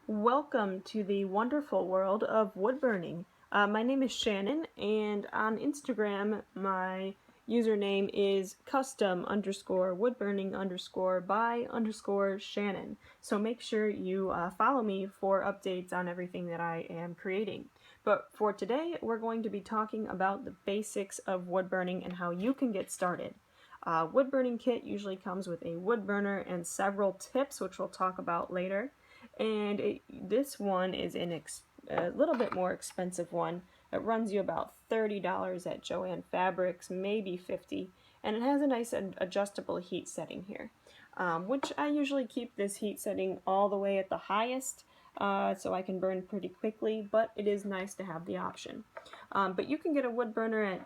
Welcome to the wonderful world of wood burning. My name is Shannon, and on Instagram, my username is custom_woodburning_by_Shannon. So make sure you follow me for updates on everything that I am creating. But for today, we're going to be talking about the basics of wood burning and how you can get started. Wood burning kit usually comes with a wood burner and several tips, which we'll talk about later. And this one is a little bit more expensive one. It runs you about $30 at Joann Fabrics, maybe $50, and it has a nice adjustable heat setting here, which I usually keep this heat setting all the way at the highest, so I can burn pretty quickly, but it is nice to have the option. But you can get a wood burner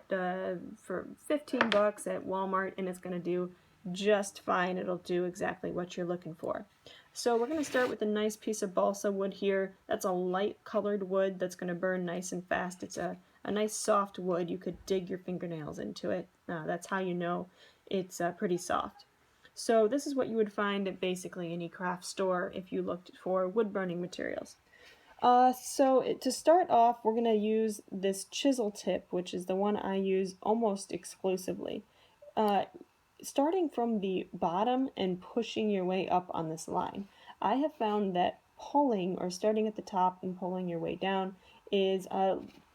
for $15 at Walmart, and it's going to do just fine. It'll do exactly what you're looking for. So we're going to start with a nice piece of balsa wood here. That's a light colored wood that's going to burn nice and fast. It's a nice soft wood. You could dig your fingernails into it. That's how you know it's pretty soft. So this is what you would find at basically any craft store if you looked for wood burning materials. To start off, we're going to use this chisel tip, which is the one I use almost exclusively. Starting from the bottom and pushing your way up on this line. I have found that pulling, or starting at the top and pulling your way down, is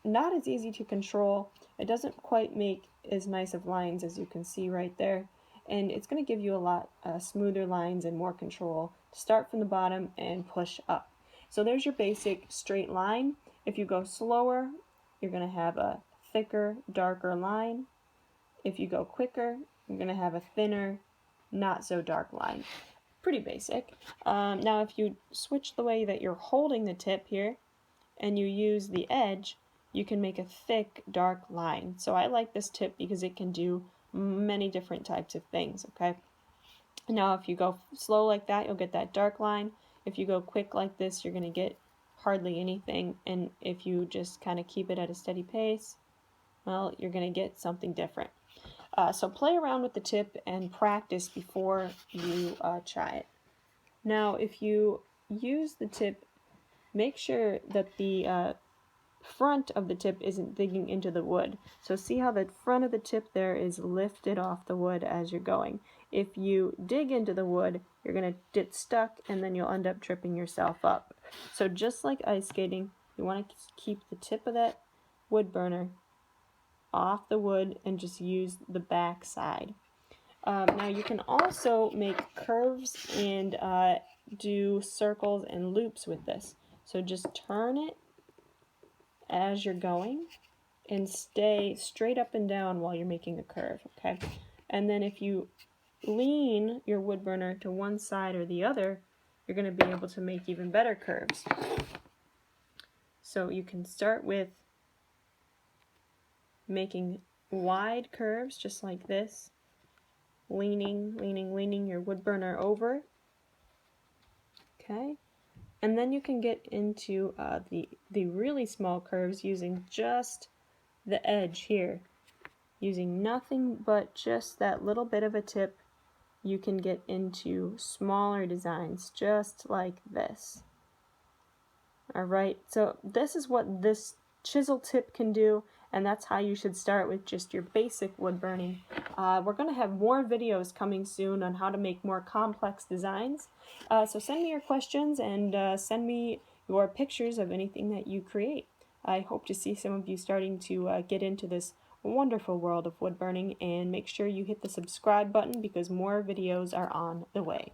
not as easy to control. It doesn't quite make as nice of lines as you can see right there, and it's going to give you a lot smoother lines and more control to start from the bottom and push up. So there's your basic straight line. If you go slower, you're going to have a thicker, darker line. If you go quicker, you're going to have a thinner, not so dark line. Pretty basic. Now if you switch the way that you're holding the tip here and you use the edge, you can make a thick, dark line. So I like this tip because it can do many different types of things, okay? Now if you go slow like that, you'll get that dark line. If you go quick like this, you're going to get hardly anything. And if you just kind of keep it at a steady pace, well, you're going to get something different. So play around with the tip and practice before you try it. Now, if you use the tip, make sure that the front of the tip isn't digging into the wood. So see how the front of the tip there is lifted off the wood as you're going. If you dig into the wood, you're going to get stuck and then you'll end up tripping yourself up. So just like ice skating, you want to keep the tip of that wood burner off the wood and just use the back side. Now you can also make curves and do circles and loops with this. So just turn it as you're going and stay straight up and down while you're making a curve, okay? And then if you lean your wood burner to one side or the other, you're going to be able to make even better curves. So you can start with making wide curves just like this, leaning your wood burner over, okay? And then you can get into the really small curves using just the edge here. Using nothing but just that little bit of a tip, you can get into smaller designs just like this. Alright, so this is what this chisel tip can do, and that's how you should start with just your basic wood burning. We're going to have more videos coming soon on how to make more complex designs. So send me your questions and send me your pictures of anything that you create. I hope to see some of you starting to get into this wonderful world of wood burning, and make sure you hit the subscribe button because more videos are on the way.